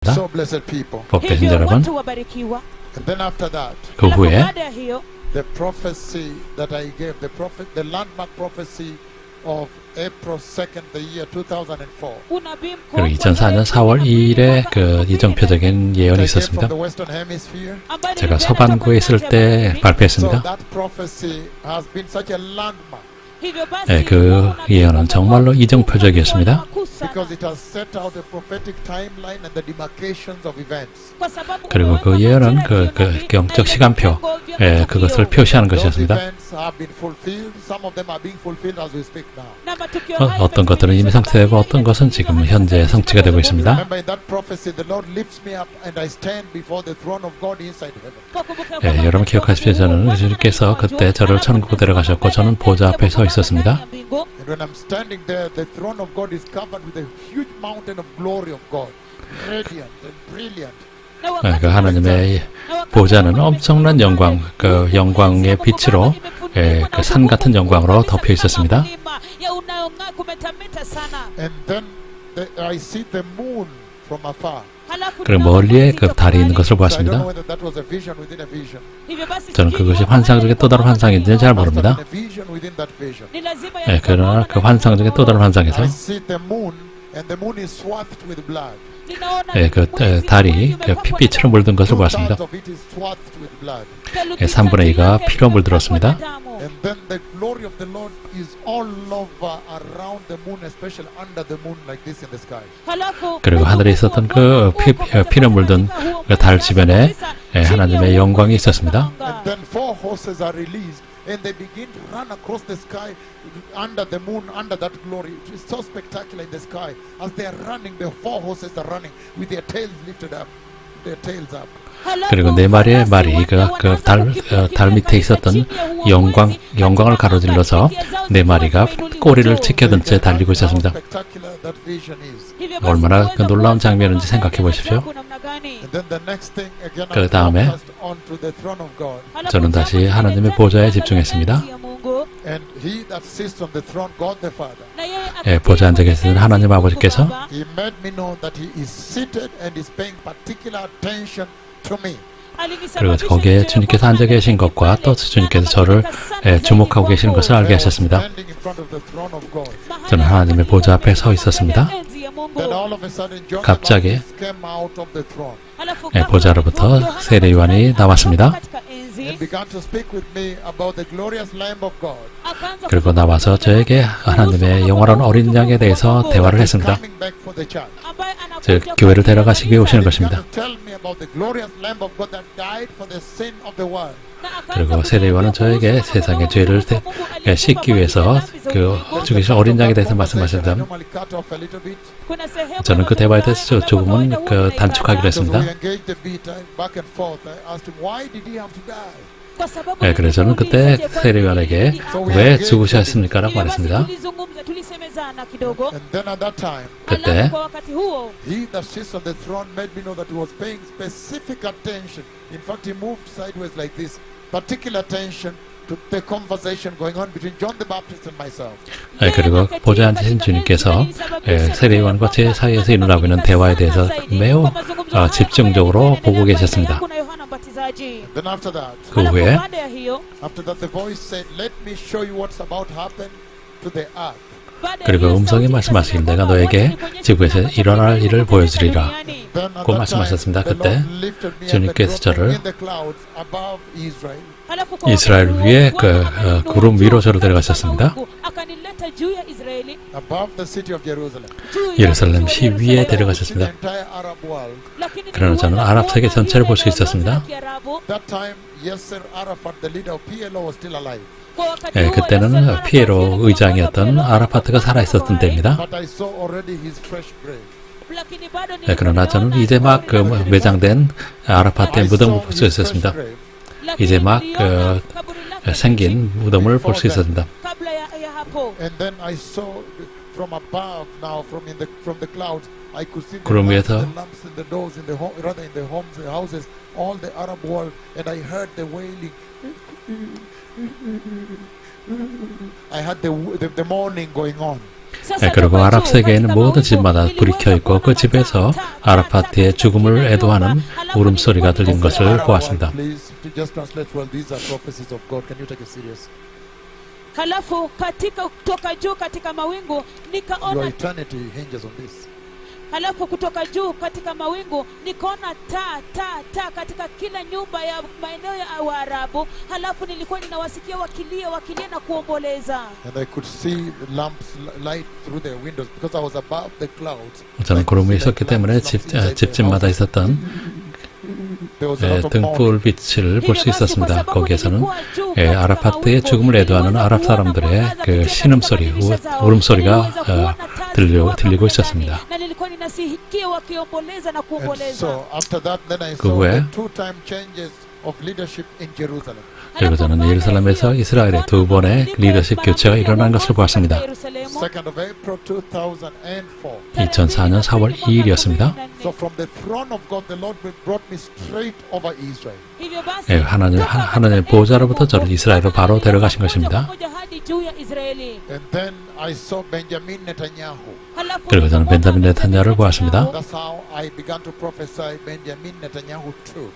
것입니다. So blessed people. 복되신 Hivyo 여러분, watu wabarikiwa. And then after that, 그 Alafu 후에 baada ya hiyo the prophecy that I gave, the landmark prophecy of April 2nd, the year 2004. unabii mkuu 그리고 2004년 4월 2일에 그 이정표적인 예언이 That I gave 있었습니다. from the Western Hemisphere. ambayo 제가 nilipeana 서반구에 있을 toka 때 nje ya So 발표했습니다. that prophecy has been such a landmark hivyo basi 네, 그 예언은 정말로 이정표적이었습니다. because it has set out a prophetic timeline and the demarcations of events. 그리고 그 예언은 그 영적 시간표, 그것을 표시하는 Those 것이었습니다. events have been fulfilled. Some of them are being fulfilled as we speak now. 어떤 것들은 이미 성취되고 어떤 것은 지금 현재 성취가 되고 있습니다. Remember in that prophecy, the Lord lifts me up and I stand before the throne of God inside heaven. 여러분 기억하십시오. 저는 주님께서 그때 저를 천국으로 데려가셨고 저는 보좌 앞에 서 있었습니다. And when I'm standing there, the throne of God is covered with a huge mountain of glory of God, radiant and brilliant. 그 하나님의 보좌는 엄청난 영광, 그 영광의 빛으로 그 산 같은 영광으로 덮여 있었습니다. And then I see the moon from afar. 그리고 멀리에 그 달이 있는 것을 So I don't 보았습니다. know whether that was a vision within a vision. 저는 그것이 환상 중에 또 다른 환상인지는 잘 Must have 모릅니다. been a vision within that vision. 그러나 그 환상 중에 또 다른 환상에서 I see the moon, and the moon is swathed with blood. 그 달이 그 핏빛으로 물든 것을 보았습니다. 2/3 of it is swathed with blood. 3분의 2가 피로 물들었습니다. And then the glory of the Lord is all over around the moon, especially under the moon, like this in the sky. 그리고 하늘에 있었던 그 피로 물든 그 달 주변에 하나님의 영광이 있었습니다. And then 4 horses are released, and they begin to run across the sky under the moon, under that glory. It is so spectacular in the sky. As they are running, the 4 horses are running with their tails lifted up, their tails up. 그리고 네 마리의 말이 달 밑에 있었던 영광을 가로질러서 네 마리가 꼬리를 치켜든 채 달리고 있었습니다. Spectacular that vision is. 얼마나 그 놀라운 장면인지 생각해 보십시오. And then the next thing again, 그 I 다음에 focused onto the throne of God. 저는 다시 하나님의 보좌에 집중했습니다. And he that sits on the throne, God the Father, 보좌에 앉아 계시는 하나님 아버지께서 he made me know that he is seated and is paying particular attention to me. 그리고 거기에 주님께서 앉아 계신 것과 또 주님께서 저를 주목하고 계시는 것을 알게 하셨습니다. Standing in front of the throne of God. 저는 하나님의 보좌 앞에 서 있었습니다. Then all of a sudden John the 갑자기 Baptist came out of the throne 보좌로부터 세례 요한이 나왔습니다. and began to speak with me about the glorious Lamb of God. 그리고 나와서 저에게 하나님의 영원한 어린 양에 대해서 대화를 했습니다. Coming back for the church. 즉 교회를 데려가시기 위해 오시는 것입니다. Began to tell me about the glorious Lamb of God that died for the sin of the world. 그리고 세례 요한은 저에게 세상의 죄를 씻기 위해서 그 죽으신 어린 양에 대해서 말씀하셨습니다. Normally cut off a little bit. 저는 그 대화에 대해서 조금은 그 단축하기로 Because 했습니다. we engaged a bit back and forth. I asked him, why did he have to die? 그래서 저는 그때 세례 요한에게 왜 죽으셨습니까? 라고 말했습니다. And then at that time, 그때 he that sits on the throne made me know that he was paying specific attention. In fact, he moved sideways like this, particular attention to the conversation going on between John the Baptist and myself. 그리고 보좌에 앉으신 주님께서 세례 요한과 제 사이에서 일어나고 있는 대화에 대해서 매우 집중적으로 보고 계셨습니다. And then after that, 그 후에 the voice said, "Let me show you what's about to happen to the earth." 그리고 음성이 말씀하시길 내가 너에게 지구에서 일어날 일을 보여주리라 Then at 고 that 말씀하셨습니다. time, the 그때 Lord lifted me 주님께서 up 저를 in the clouds above Israel. 이스라엘 위에 그 구름 위로 저를 데려가셨습니다. Above the city of Jerusalem. 예루살렘 시 위에 데려가셨습니다. The entire Arab world. 그러나 저는 아랍 세계 전체를 볼 수 있었습니다. That time, Yasser Arafat, the leader of PLO, was still alive. 그때는 피에로 의장이었던 아라파트가 살아있었던 때입니다. But I saw already his fresh grave. 그러나 저는 이제 막 그 매장된 아라파트의 무덤을 볼 수 있었습니다. 이제 막 생긴 무덤을 볼 수 있었습니다. And then I saw from above now, from the clouds, I could see the 구름 lamps, 위에서 the lamps in the doors, in the rather in the homes, the houses, all the Arab world, and I heard the wailing. I had the mourning going on. 그리고 아랍 세계에는 모든 집마다 불이 켜 있고 그 집에서 아라파트의 죽음을 애도하는 울음소리가 들린 것을 보았습니다. Please just translate well. These are prophecies of God. Can you take it serious? Halafu katika kutoka juu katika mawingu Your nikaona, eternity hinges on this. halafu kutoka juu katika mawingu nikaona taa katika kila nyumba ya maeneo ya Waarabu. Halafu nilikuwa ninawasikia wakilia na kuomboleza. And I could see the lamps light through the windows because I was above the clouds. 저는 구름이 있었기 때문에 집집마다 있었던 There was a lot of 등불 mourning. 빛을 볼 수 있었습니다. 거기에서는 아라파트의 죽음을 애도하는 아랍 사람들의 그 신음소리, 울음소리가 들리고 있었습니다. Na nilikuwa ninasikia wakiomboleza na And kuomboleza. so after that, then I 그 saw 후에 the two-time changes of leadership in Jerusalem. 그리고 저는 예루살렘에서 이스라엘의 두 번의 리더십 교체가 일어난 것을 보았습니다. 2nd of April 2004. 2004년 4월 2일이었습니다. So from the throne of God, the Lord brought me straight over Israel. 하나님의 보호자로부터 저를 이스라엘로 바로 데려가신 것입니다. And then I saw Benjamin Netanyahu. 그리고 저는 벤자민 네탄야후를 보았습니다. That's how I began to prophesy Benjamin Netanyahu too.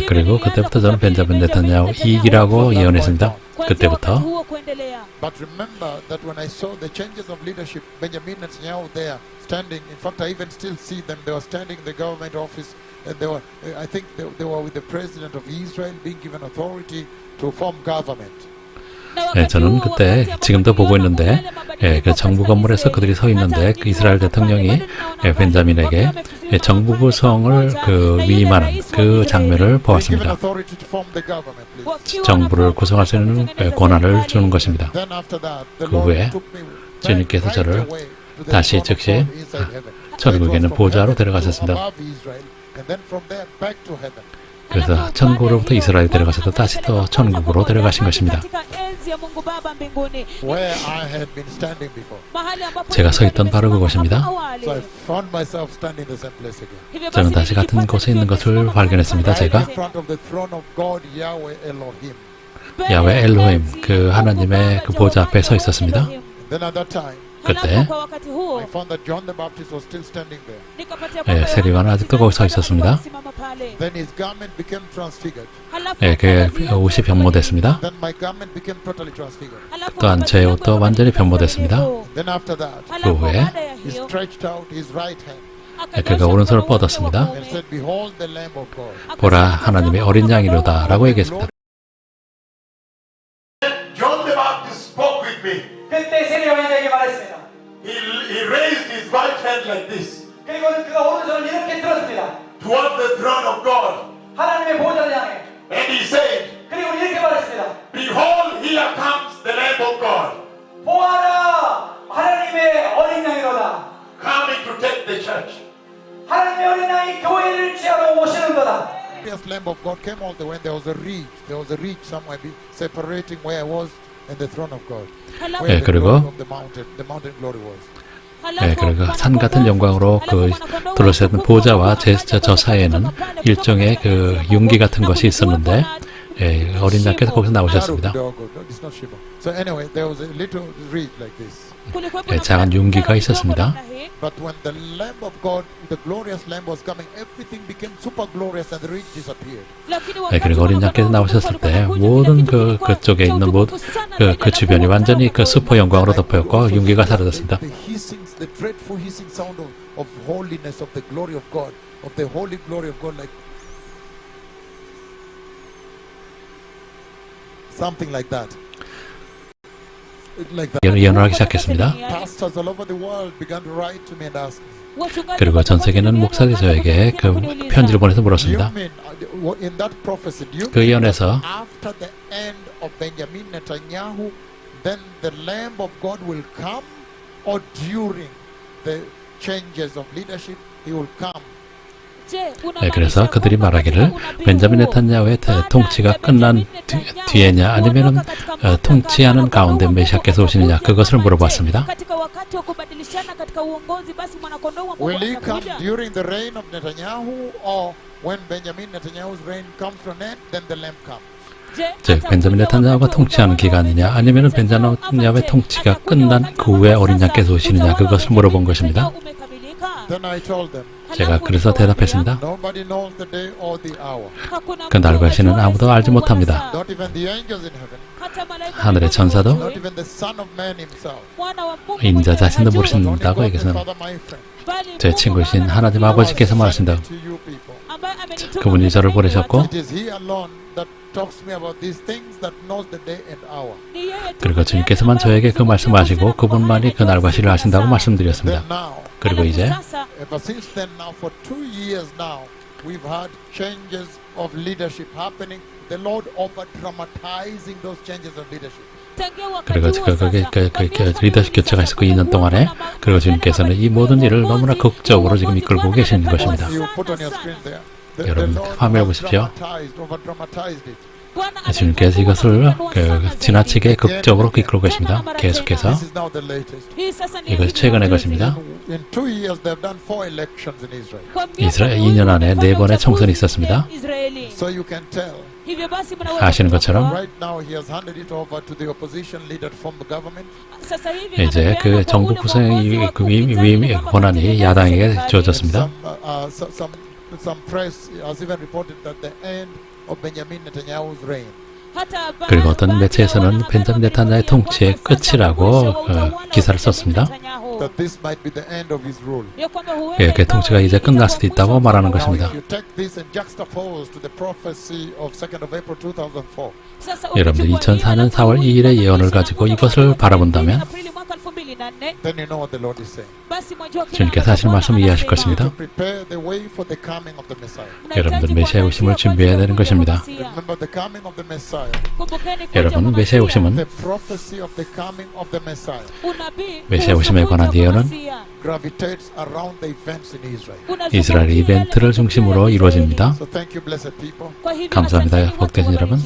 그리고 그때부터 저는 벤자민 네탄야후 2기라고 예언했습니다. 그때부터. But remember that when I saw the changes of leadership, Benjamin Netanyahu there standing, in fact I even still see them, they were standing in the government office and they were, I think they were with the president of Israel being given authority to form government. 저는 그때 지금도 보고 있는데 그 정부 건물에서 그들이 서 있는데 그 이스라엘 대통령이 벤자민에게 정부 구성을 위임하는 그 장면을 보았습니다. 정부를 구성할 수 있는 권한을 주는 것입니다. 그 후에 주님께서 저를 다시 즉시 천국에 있는 보좌로 데려가셨습니다. 그래서 천국으로부터 이스라엘 데려가셔서 다시 또 천국으로 데려가신 것입니다. Where I had been standing before. 제가 서 있던 바로 그곳입니다. So I found myself standing in the same place again. 저는 다시 같은 곳에 있는 것을 발견했습니다. 제가 In front of the throne of God, Yahweh Elohim. 야훼 엘로힘 그 하나님의 그 보좌 앞에 서 있었습니다. Then at that time, 그때 I found that John the Baptist was still standing there. 세리와는 아직도 거기 서 있었습니다. Then his garment became transfigured. 그 옷이 변모됐습니다. Then my garment became totally transfigured. 또한 제 옷도 완전히 변모됐습니다. Then after that, 그 후에 he stretched out his right hand 그가 오른손을 뻗었습니다. and said, "Behold the Lamb of God." 보라 하나님의 어린 양이로다 라고 얘기했습니다. John the Baptist spoke with me. 그때 세례요한이 저에게 말했습니다. He raised his right hand like this 그리고 그가 오른손을 이렇게 들었습니다. toward the throne of God, 하나님의 보좌를 향해. and he said, 그리고 이렇게 말했습니다. "Behold, here comes the Lamb of God, 보아라, 하나님의 어린 양이로다. coming to take the church." 하나님의 어린 양이 교회를 취하러 오시는도다. The Lamb of God came all the way. There was a ridge. There was a ridge somewhere separating where I was and the throne of God. Where the 그리고 glory of the mountain glory was. 그리고 산 같은 영광으로 둘러싸인 보좌와 저 사이에는 일종의 그 융기 같은 것이 있었는데 어린 양께서 거기서 나오셨습니다. So anyway, there was a little ridge like this. 작은 융기가 있었습니다. But when the Lamb of God, the glorious Lamb was coming, everything became super glorious and the ridge disappeared. 그리고 어린 양께서 나오셨을 때 모든 그쪽에 있는 모든 그 주변이 완전히 그 슈퍼 영광으로 덮여있고 융기가 사라졌습니다. The hissing, the dreadful hissing sound of holiness, of the glory of God, of the holy glory of God, like something like that. Like that. 예언하기 시작했습니다. Pastors all over the world began to write to me and ask me, 그리고 전 세계는 목사들이 저에게 그 편지를 보내서 "Do you 물었습니다. mean in that prophecy? Do you 그 mean 예언에서 that after the end of Benjamin Netanyahu, then the Lamb of God will come, or during the changes of leadership, He will come?" 그래서 그들이 말하기를 벤자민 네탄야후의 통치가 끝난 뒤에냐 아니면은 통치하는 가운데 메시아께서 오시느냐 그것을 물어봤습니다. Will He come during the reign of Netanyahu, or when Benjamin Netanyahu's reign comes to an end, then the Lamb comes? 즉 벤자민 네탄야후가 통치하는 기간이냐 아니면 벤자민 네탄야후의 통치가 끝난 그 후에 어린 양께서 오시느냐 그것을 물어본 것입니다. Then I told them, 제가 그래서 대답했습니다. nobody knows the day or the hour. 그 날과 시는 아무도 알지 못합니다. Not even the angels in heaven. 하늘의 천사도 Not even the Son of Man himself. 인자 자신도 Only 모르신다고 God the 여기서는 Father, my friend. 제 친구이신 하나님 아버지께서 말하신다고. To you people. 그분이 저를 보내셨고 It is He alone that talks to me about these things that knows the day and hour. 그리고 주님께서만 저에게 그 말씀하시고 그분만이 그 날과 시를 아신다고 말씀드렸습니다. Then now, 그리고 이제 ever since then now, for 2 years now, we've had changes of leadership happening. The Lord over dramatizing those changes of leadership. 그리고 그 리더십 교체가 있었고 2년 동안에 그리고 주님께서는 이 모든 일을 너무나 극적으로 지금 이끌고 계시는 것입니다. You put on your screen there. 여러분, Lord 화면을 has 보십시오. over dramatized it. 주님께서 이것을 지나치게 극적으로 이끌고 계십니다. 계속해서 This is now the latest. 이것이 최근의 것입니다. In 2 years, they've done 4 elections in Israel. 이스라엘 2년 안에 4번의 총선이 있었습니다. So you can tell. 아시는 것처럼 Right now, he has handed it over to the opposition leader from the government. 이제 그 정부 구성의 그 권한이 야당에게 주어졌습니다. Some press has even reported that the end of Benjamin Netanyahu's reign. 그리고 어떤 매체에서는 벤자민 네탄야후의 통치의 끝이라고 기사를 썼습니다. That this might be the end of his rule. 그 통치가 이제 끝날 수도 있다고 말하는 Now, 것입니다. if you take this and juxtapose to the prophecy of 2nd of April 2004, 여러분들 2004년 4월 2일의 예언을 가지고 이것을 바라본다면 then you know what the Lord is saying. 주님께서 하시는 말씀을 이해하실 것입니다. To prepare the way for the coming of the Messiah. 여러분들 메시아의 오심을 준비해야 되는 것입니다. Remember the coming of the Messiah. 여러분 메시아의 오심은 The prophecy of the coming of the Messiah 메시아 오심에 관한 예언은 gravitates around the events in Israel. 이스라엘 이벤트를 중심으로 이루어집니다. So thank you, blessed people. 감사합니다. 복되신 여러분.